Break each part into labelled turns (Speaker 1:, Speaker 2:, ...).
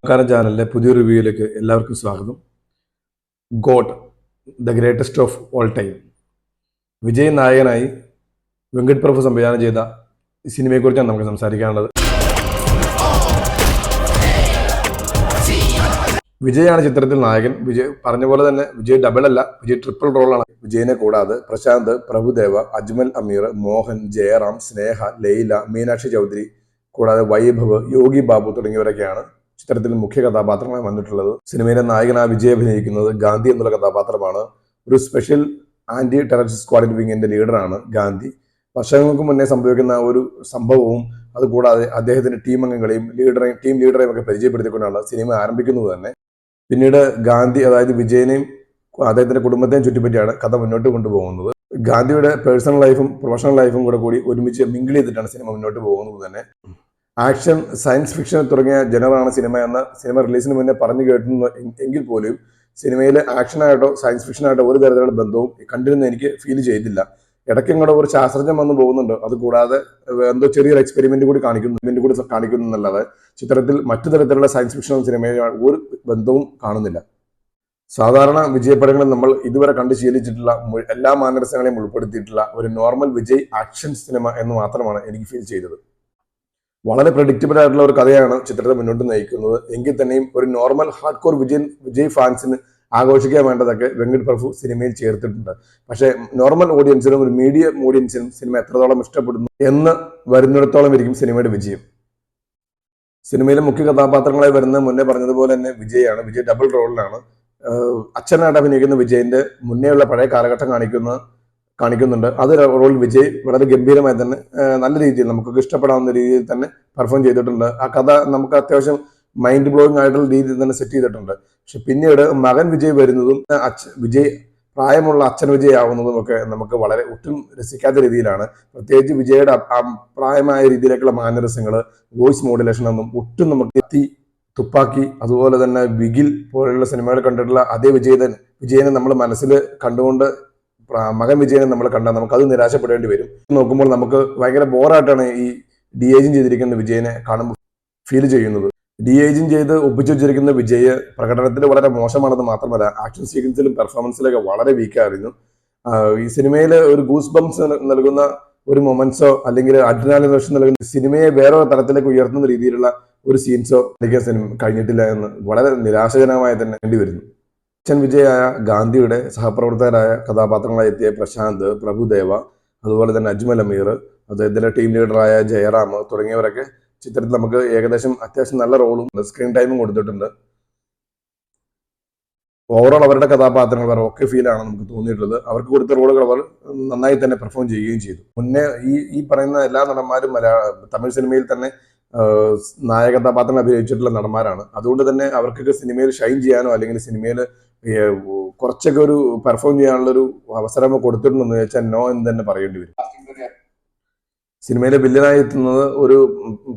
Speaker 1: നമസ്കാരം ചാനലിലെ പുതിയ റിവ്യൂയിലേക്ക് എല്ലാവർക്കും സ്വാഗതം. God the greatest of all time Vijay നായകനായി വെങ്കട് പ്രഭു സംവിധാനം ചെയ്ത സിനിമയെക്കുറിച്ചാണ് നമുക്ക് സംസാരിക്കാനുള്ളത്. വിജയാണ് ചിത്രത്തിൽ നായകൻ. വിജയ് പറഞ്ഞ പോലെ തന്നെ വിജയ് ഡബിൾ അല്ല, വിജയ് ട്രിപ്പിൾ റോളാണ്. വിജയിനെ കൂടാതെ പ്രശാന്ത്, പ്രഭുദേവ, അജ്മൽ അമീർ, മോഹൻ, ജയറാം, സ്നേഹ, ലൈല, മീനാക്ഷി ചൗധരി, കൂടാതെ വൈഭവ്, യോഗി ബാബു തുടങ്ങിയവരൊക്കെയാണ് ചിത്രത്തിൽ മുഖ്യ കഥാപാത്രങ്ങളായി വന്നിട്ടുള്ളത്. സിനിമയിലെ നായകനായ വിജയ് അഭിനയിക്കുന്നത് ഗാന്ധി എന്നുള്ള കഥാപാത്രമാണ്. ഒരു സ്പെഷ്യൽ ആന്റി ടെററിസ്റ്റ് സ്ക്വാഡ് വിങ്ങിന്റെ ലീഡറാണ് ഗാന്ധി. വർഷങ്ങൾക്ക് മുന്നേ സംഭവിക്കുന്ന ഒരു സംഭവവും അതുകൂടാതെ അദ്ദേഹത്തിന്റെ ടീം അംഗങ്ങളെയും ടീം ലീഡറെയും ഒക്കെ പരിചയപ്പെടുത്തിക്കൊണ്ടാണ് സിനിമ ആരംഭിക്കുന്നത് തന്നെ. പിന്നീട് ഗാന്ധി, അതായത് വിജയനെയും അദ്ദേഹത്തിന്റെ കുടുംബത്തെയും ചുറ്റിപ്പറ്റിയാണ് കഥ മുന്നോട്ട് കൊണ്ടുപോകുന്നത്. ഗാന്ധിയുടെ പേഴ്സണൽ ലൈഫും പ്രൊഫഷണൽ ലൈഫും കൂടി ഒരുമിച്ച് മിങ്കിൾ ചെയ്തിട്ടാണ് സിനിമ മുന്നോട്ട് പോകുന്നത് തന്നെ. ആക്ഷൻ, സയൻസ് ഫിക്ഷൻ തുടങ്ങിയ ജനറാണ് സിനിമ എന്ന സിനിമ റിലീസിന് മുന്നേ പറഞ്ഞു കേട്ടിരുന്നു എങ്കിൽ പോലും സിനിമയിൽ ആക്ഷനായിട്ടോ സയൻസ് ഫിക്ഷനായിട്ടോ ഒരു തരത്തിലുള്ള ബന്ധവും കണ്ടിരുന്ന എനിക്ക് ഫീൽ ചെയ്തില്ല. ഇടയ്ക്കിങ്ങോട്ട് ഒരു ശാസ്ത്രജ്ഞം വന്ന് പോകുന്നുണ്ട്. അതുകൂടാതെ എന്തോ ചെറിയൊരു എക്സ്പെരിമെന്റ് കൂടി കാണിക്കുന്നു എന്നല്ലാതെ ചിത്രത്തിൽ മറ്റു തരത്തിലുള്ള സയൻസ് ഫിക്ഷൻ സിനിമയിൽ ഒരു ബന്ധവും കാണുന്നില്ല. സാധാരണ വിജയപടങ്ങളിൽ നമ്മൾ ഇതുവരെ കണ്ടു ശീലിച്ചിട്ടുള്ള എല്ലാ മാനരസങ്ങളെയും ഉൾപ്പെടുത്തിയിട്ടുള്ള ഒരു നോർമൽ വിജയ് ആക്ഷൻ സിനിമ എന്ന് മാത്രമാണ് എനിക്ക് ഫീൽ ചെയ്തത്. വളരെ പ്രഡിക്റ്റബിൾ ആയിട്ടുള്ള ഒരു കഥയാണ് ചിത്രത്തെ മുന്നോട്ട് നയിക്കുന്നത്. എങ്കിൽ തന്നെയും ഒരു നോർമൽ ഹാർഡ് കോർ വിജയ് ഫാൻസിന് ആഘോഷിക്കാൻ വേണ്ടതൊക്കെ വെങ്കട് പ്രഭു സിനിമയിൽ ചേർത്തിട്ടുണ്ട്. പക്ഷേ നോർമൽ ഓഡിയൻസിനും ഒരു മീഡിയം ഓഡിയൻസിനും സിനിമ എത്രത്തോളം ഇഷ്ടപ്പെടുന്നു എന്ന് വരുന്നിടത്തോളം ഇരിക്കും സിനിമയുടെ വിജയം. സിനിമയിലെ മുഖ്യ കഥാപാത്രങ്ങളായി വരുന്ന മുന്നേ പറഞ്ഞതുപോലെ തന്നെ വിജയാണ്. വിജയ് ഡബിൾ റോളിലാണ്. അച്ഛനായിട്ട് അഭിനയിക്കുന്ന വിജയിന്റെ മുന്നേയുള്ള പഴയ കാലഘട്ടം കാണിക്കുന്നുണ്ട്. അത് റോൾ വിജയ് വളരെ ഗംഭീരമായി തന്നെ നല്ല രീതിയിൽ നമുക്കൊക്കെ ഇഷ്ടപ്പെടാവുന്ന രീതിയിൽ തന്നെ പെർഫോം ചെയ്തിട്ടുണ്ട്. ആ കഥ നമുക്ക് അത്യാവശ്യം മൈൻഡ് ബ്ലോയിങ് ആയിട്ടുള്ള രീതിയിൽ തന്നെ സെറ്റ് ചെയ്തിട്ടുണ്ട്. പക്ഷെ പിന്നീട് മകൻ വിജയ് വരുന്നതും വിജയ് പ്രായമുള്ള അച്ഛൻ വിജയ് ആവുന്നതും ഒക്കെ നമുക്ക് വളരെ ഒട്ടും രസിക്കാത്ത രീതിയിലാണ്. പ്രത്യേകിച്ച് വിജയുടെ പ്രായമായ രീതിയിലേക്കുള്ള മാനരസങ്ങൾ, വോയിസ് മോഡുലേഷൻ ഒന്നും ഒട്ടും നമുക്ക് തുപ്പാക്കി അതുപോലെ തന്നെ ബിഗിൽ പോലുള്ള സിനിമകൾ കണ്ടിട്ടുള്ള അതേ വിജയനെ നമ്മൾ മനസ്സിൽ കണ്ടുകൊണ്ട് മകൻ വിജയനെ നമ്മൾ കണ്ടാൽ നമുക്കത് നിരാശപ്പെടേണ്ടി വരും. നോക്കുമ്പോൾ നമുക്ക് ഭയങ്കര ബോറായിട്ടാണ് ഈ ഡി ഏജിങ് ചെയ്തിരിക്കുന്ന വിജയനെ കാണുമ്പോൾ ഫീൽ ചെയ്യുന്നത്. ഡി ഏജിങ് ചെയ്ത് ഒപ്പിച്ചു വെച്ചിരിക്കുന്ന വിജയ് പ്രകടനത്തിൽ വളരെ മോശമാണെന്ന് മാത്രമല്ല ആക്ഷൻ സീക്വൻസിലും പെർഫോമൻസിലൊക്കെ വളരെ വീക്കായിരുന്നു. ഈ സിനിമയിൽ ഒരു ഗൂസ് ബംസ് നൽകുന്ന ഒരു മൊമെന്റ്സോ അല്ലെങ്കിൽ അഡ്രിനാലിൻ റഷ് നൽകുന്ന സിനിമയെ വേറെ തലത്തിലേക്ക് ഉയർത്തുന്ന രീതിയിലുള്ള ഒരു സീൻസോ സിനിമ കഴിഞ്ഞിട്ടില്ല എന്ന് വളരെ നിരാശജനകമായി തന്നെ വേണ്ടി വരുന്നു. അച്ഛൻ വിജയായ ഗാന്ധിയുടെ സഹപ്രവർത്തകരായ കഥാപാത്രങ്ങളായി എത്തിയ പ്രശാന്ത്, പ്രഭുദേവ, അതുപോലെ തന്നെ അജ്മൽ അമീർ, അദ്ദേഹത്തിന്റെ ടീം ലീഡറായ ജയറാം തുടങ്ങിയവരൊക്കെ ചിത്രത്തിൽ നമുക്ക് ഏകദേശം അത്യാവശ്യം നല്ല റോളും സ്ക്രീൻ ടൈമും കൊടുത്തിട്ടുണ്ട്. ഓവറോൾ അവരുടെ കഥാപാത്രങ്ങൾ ഓക്കെ ഫീലാണ് നമുക്ക് തോന്നിയിട്ടുള്ളത്. അവർക്ക് കൊടുത്ത റോളുകൾ അവർ നന്നായി തന്നെ പെർഫോം ചെയ്യുകയും ചെയ്തു. മുന്നേ ഈ പറയുന്ന എല്ലാ നടന്മാരും തമിഴ് സിനിമയിൽ തന്നെ നായക കഥാപാത്രം അഭിനയിച്ചിട്ടുള്ള നടന്മാരാണ്. അതുകൊണ്ട് തന്നെ അവർക്കൊക്കെ സിനിമയിൽ ഷൈൻ ചെയ്യാനോ അല്ലെങ്കിൽ സിനിമയിൽ കുറച്ചൊക്കെ ഒരു പെർഫോം ചെയ്യാനുള്ള ഒരു അവസരം കൊടുത്തിട്ടുണ്ടെന്ന് വെച്ചാൽ നോ എന്ന് തന്നെ പറയേണ്ടി വരും. സിനിമയിലെ വില്ലനായി എത്തുന്നത് ഒരു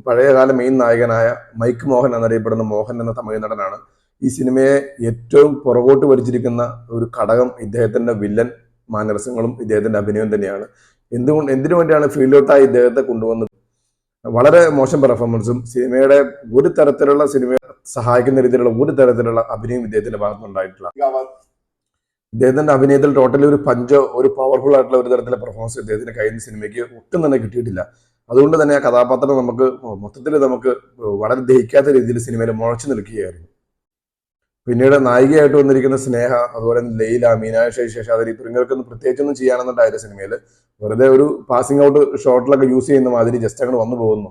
Speaker 1: പഴയകാല മെയിൻ നായകനായ മൈക്ക് മോഹൻ എന്നറിയപ്പെടുന്ന മോഹൻ എന്ന തമിഴ് നടനാണ്. ഈ സിനിമയെ ഏറ്റവും പുറകോട്ട് വലിച്ചിരിക്കുന്ന ഒരു ഘടകം ഇദ്ദേഹത്തിന്റെ വില്ലൻ മാനരസങ്ങളും ഇദ്ദേഹത്തിന്റെ അഭിനയം തന്നെയാണ്. എന്തിനു വേണ്ടിയാണ് ഫീൽഡിലോട്ടായി ഇദ്ദേഹത്തെ കൊണ്ടുവന്നത്? വളരെ മോശം പെർഫോമൻസും സിനിമയുടെ ഒരു തരത്തിലുള്ള സിനിമയെ സഹായിക്കുന്ന രീതിയിലുള്ള ഒരു തരത്തിലുള്ള അഭിനയം ഇദ്ദേഹത്തിന്റെ ഭാഗത്തുനിന്നുണ്ടായിട്ടില്ല. ഇദ്ദേഹത്തിന്റെ അഭിനയത്തിൽ ടോട്ടലി ഒരു പഞ്ചോ ഒരു പവർഫുൾ ആയിട്ടുള്ള ഒരു തരത്തിലുള്ള പെർഫോമൻസ് ഇദ്ദേഹത്തിന്റെ കയ്യിൽ നിന്ന് സിനിമയ്ക്ക് ഒട്ടും തന്നെ കിട്ടിയിട്ടില്ല. അതുകൊണ്ട് തന്നെ ആ കഥാപാത്രം മൊത്തത്തിൽ നമുക്ക് വളരെ ദഹിക്കാത്ത രീതിയിൽ സിനിമയിൽ മുഴച്ചു നിൽക്കുകയായിരുന്നു. പിന്നീട് നായികയായിട്ട് വന്നിരിക്കുന്ന സ്നേഹ, അതുപോലെ ലൈല, മീനാക്ഷി ശേഷാദ്രി തുടങ്ങിയവർക്കൊന്നും പ്രത്യേകിച്ചൊന്നും ചെയ്യാനൊന്നുണ്ടായില്ല സിനിമയിൽ. വെറുതെ ഒരു പാസിംഗ് ഔട്ട് ഷോട്ടിലൊക്കെ യൂസ് ചെയ്യുന്ന മാതിരി ജസ്റ്റ് അങ്ങോട്ട് വന്നു പോകുന്നു.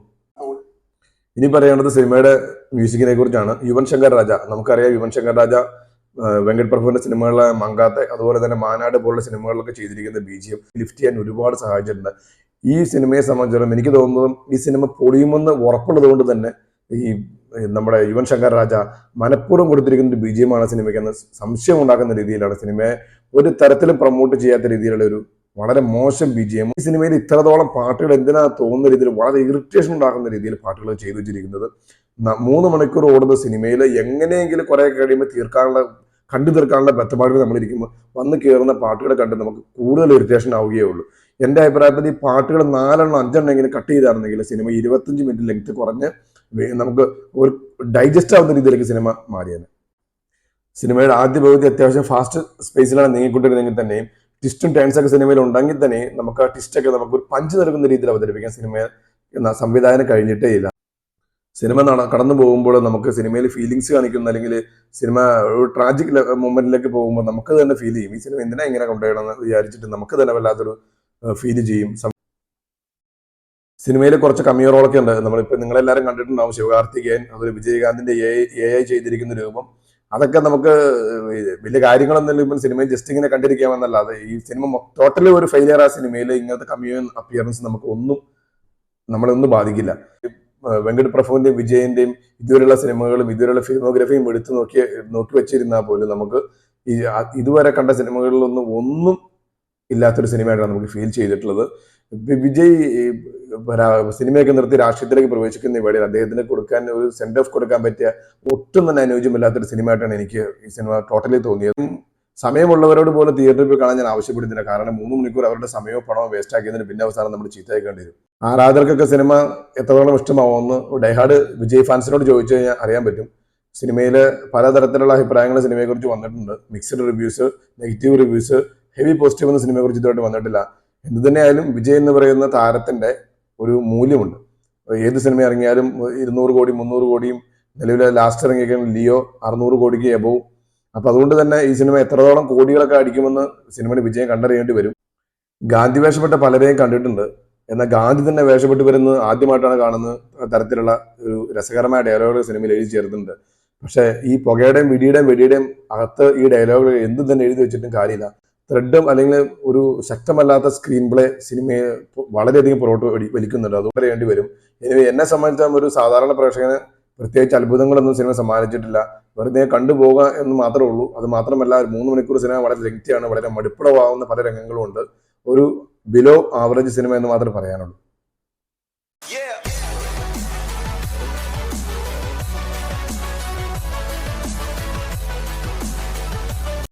Speaker 1: ഇനി പറയേണ്ടത് സിനിമയുടെ മ്യൂസിക്കിനെ കുറിച്ചാണ്. യുവൻ ശങ്കർ രാജ, നമുക്കറിയാം യുവൻ ശങ്കർ രാജ വെങ്കട് പ്രഭുവിന്റെ സിനിമകളിലെ മങ്കാത്തെ അതുപോലെ തന്നെ മാനാട് പോലുള്ള സിനിമകളിലൊക്കെ ചെയ്തിരിക്കുന്ന BGM ലിഫ്റ്റ് ചെയ്യാൻ ഒരുപാട് സഹായിച്ചിട്ടുണ്ട്. ഈ സിനിമയെ സംബന്ധിച്ചിടത്തോളം എനിക്ക് തോന്നുന്നതും ഈ സിനിമ പൊളിയുമെന്ന് ഉറപ്പുള്ളത് കൊണ്ട് തന്നെ ഈ നമ്മുടെ യുവൻ ശങ്കർ രാജ മനഃപൂർവ്വം കൊടുത്തിരിക്കുന്ന ഒരു BGM ആണ് സിനിമയ്ക്ക് എന്ന് സംശയം ഉണ്ടാക്കുന്ന രീതിയിലാണ് സിനിമയെ ഒരു തരത്തിലും പ്രൊമോട്ട് ചെയ്യാത്ത രീതിയിലുള്ള ഒരു വളരെ മോശം BGM. ഈ സിനിമയിൽ ഇത്രത്തോളം പാട്ടുകൾ എന്തിനാ തോന്നുന്ന രീതിയിൽ വളരെ ഇറിറ്റേഷൻ ഉണ്ടാക്കുന്ന രീതിയിൽ പാട്ടുകൾ ചെയ്തു വെച്ചിരിക്കുന്നത്. 3 മണിക്കൂർ ഓടുന്ന സിനിമയിൽ എങ്ങനെയെങ്കിലും കുറെ കഴിയുമ്പോൾ കണ്ടു തീർക്കാനുള്ള ബന്ധപ്പാടുകൾ നമ്മളിരിക്കുമ്പോൾ വന്ന് കയറുന്ന പാട്ടുകളെ കണ്ട് നമുക്ക് കൂടുതൽ ഇറിറ്റേഷൻ ആവുകയേ ഉള്ളൂ. എൻ്റെ അഭിപ്രായത്തിൽ ഈ പാട്ടുകൾ 4 5 എങ്കിലും കട്ട് ചെയ്തായിരുന്നെങ്കിൽ സിനിമ 25 മിനിറ്റ് ലെങ്ത് കുറഞ്ഞ് നമുക്ക് ഒരു ഡൈജസ്റ്റ് ആവുന്ന രീതിയിലേക്ക് സിനിമ മാറിയത്. സിനിമയുടെ ആദ്യ പകുതി അത്യാവശ്യം ഫാസ്റ്റ് സ്പേസിലാണ് നീങ്ങിക്കൊണ്ടിരുന്നെങ്കിൽ തന്നെയും ട്വിസ്റ്റും ടേൺസ് ഒക്കെ സിനിമയിൽ ഉണ്ടെങ്കിൽ തന്നെ നമുക്ക് ആ ട്വിസ്റ്റൊക്കെ നമുക്ക് ഒരു പഞ്ച് നൽകുന്ന രീതിയിൽ അവതരിപ്പിക്കാൻ സിനിമ സംവിധാനം കഴിഞ്ഞിട്ടേ ഇല്ല. സിനിമ കടന്നു പോകുമ്പോൾ നമുക്ക് സിനിമയിൽ ഫീലിങ്സ് കാണിക്കുന്ന അല്ലെങ്കിൽ സിനിമ ഒരു ട്രാജിക് മൊമെന്റിലേക്ക് പോകുമ്പോൾ നമുക്ക് തന്നെ ഫീൽ ചെയ്യും ഈ സിനിമ എന്തിനാ ഇങ്ങനെ കൊണ്ടുപോകണമെന്ന് വിചാരിച്ചിട്ട് നമുക്ക് തന്നെ വല്ലാത്തൊരു ഫീൽ ചെയ്യും. സിനിമയിൽ കുറച്ച് കമ്മിയോ റോളൊക്കെ ഉണ്ട്. നമ്മളിപ്പോൾ നിങ്ങളെല്ലാവരും കണ്ടിട്ടുണ്ടാവും. ശിവകാർത്തികേയൻ, അതുപോലെ വിജയകാന്തിന്റെ AI ചെയ്തിരിക്കുന്ന രൂപം, അതൊക്കെ നമുക്ക് വലിയ കാര്യങ്ങളൊന്നും ഇപ്പം സിനിമയിൽ ജസ്റ്റ് ഇങ്ങനെ കണ്ടിരിക്കാമെന്നല്ലാതെ ഈ സിനിമ ടോട്ടലി ഒരു ഫെയിലിയർ ആ സിനിമയിൽ ഇങ്ങനത്തെ കമ്മിയോ അപ്പിയറൻസ് നമുക്ക് നമ്മളൊന്നും ബാധിക്കില്ല. വെങ്കട് പ്രഭുവിന്റെയും വിജയന്റെയും ഇതുവരെയുള്ള സിനിമകളും ഇതുവരെയുള്ള ഫിലിമോഗ്രഫിയും എടുത്തു നോക്കി വെച്ചിരുന്നാൽ പോലും നമുക്ക് ഇതുവരെ കണ്ട സിനിമകളിലൊന്നും ഇല്ലാത്തൊരു സിനിമയായിട്ടാണ് നമുക്ക് ഫീൽ ചെയ്തിട്ടുള്ളത്. വിജയ് സിനിമയൊക്കെ നിർത്തി രാഷ്ട്രീയത്തിലേക്ക് പ്രവേശിക്കുന്ന വേളയിൽ അദ്ദേഹത്തിന് കൊടുക്കാൻ ഒരു സെൻഡ് ഓഫ് കൊടുക്കാൻ പറ്റിയ ഒട്ടും തന്നെ അനുയോജ്യമില്ലാത്തൊരു സിനിമയായിട്ടാണ് എനിക്ക് ഈ സിനിമ ടോട്ടലി തോന്നിയത്. സമയമുള്ളവരോട് പോലും തിയേറ്ററിൽ പോയി കാണാൻ ഞാൻ ആവശ്യപ്പെടുന്നില്ല. കാരണം 3 മണിക്കൂർ അവരുടെ സമയമോ പണമോ വേസ്റ്റ് ആക്കിയതിന് പിന്നെ അവസാനം നമ്മൾ ചീത്തയാക്കേണ്ടി വരും. ആരാധകർക്കൊക്കെ സിനിമ എത്രത്തോളം ഇഷ്ടമാവുമെന്ന് ഡൈഹാർഡ് വിജയ് ഫാൻസിനോട് ചോദിച്ചു കഴിഞ്ഞാൽ അറിയാൻ പറ്റും. സിനിമയിൽ പലതരത്തിലുള്ള അഭിപ്രായങ്ങൾ സിനിമയെക്കുറിച്ച് വന്നിട്ടുണ്ട്. Mixed reviews, negative reviews, heavy positive ഒന്നും സിനിമയെക്കുറിച്ച് ഇതുമായിട്ട് വന്നിട്ടില്ല. എന്ത് തന്നെയായാലും വിജയ് എന്ന് പറയുന്ന താരത്തിന്റെ ഒരു മൂല്യമുണ്ട്. ഏത് സിനിമ ഇറങ്ങിയാലും 200 കോടി 300 കോടിയും, നിലവിലെ ലാസ്റ്റ് ഇറങ്ങിയ ലിയോ 600 കോടിക്ക് എബവും. അപ്പൊ അതുകൊണ്ട് തന്നെ ഈ സിനിമ എത്രത്തോളം കോടികളൊക്കെ അടിക്കുമെന്ന് സിനിമയുടെ വിജയം കണ്ടറിയേണ്ടി വരും. ഗാന്ധി വേഷപ്പെട്ട പലരെയും കണ്ടിട്ടുണ്ട്. എന്നാൽ ഗാന്ധി തന്നെ വേഷപ്പെട്ട് വരുന്നത് ആദ്യമായിട്ടാണ് കാണുന്നത് തരത്തിലുള്ള ഒരു രസകരമായ ഡയലോഗുകൾ സിനിമയിൽ എഴുതി ചേർത്തിട്ടുണ്ട്. പക്ഷെ ഈ പുകയുടെയും വെടിയുടെയും അകത്ത് ഈ ഡയലോഗുകൾ എന്തും തന്നെ എഴുതി വെച്ചിട്ടും കാര്യമില്ല. ത്രെഡും അല്ലെങ്കിൽ ഒരു ശക്തമല്ലാത്ത സ്ക്രീൻ പ്ലേ സിനിമയെ വളരെയധികം പുറകോട്ട് വലിക്കുന്നുണ്ട്. അതുകൊണ്ട് വേണ്ടി വരും. എന്നെ സംബന്ധിച്ച ഒരു സാധാരണ പ്രേക്ഷകന് പ്രത്യേകിച്ച് അത്ഭുതങ്ങളൊന്നും സിനിമ സമ്മാനിച്ചിട്ടില്ല. വെറുതെ കണ്ടുപോകുക എന്ന് മാത്രമേ ഉള്ളൂ. അത് മാത്രമല്ല 3 മണിക്കൂർ സിനിമ വളരെ ലെങ്തിയാണ്, വളരെ മടുപ്പുളവാകുന്ന പല രംഗങ്ങളും ഉണ്ട്. ഒരു ബിലോ ആവറേജ് സിനിമ എന്ന് മാത്രമേ പറയാനുള്ളൂ.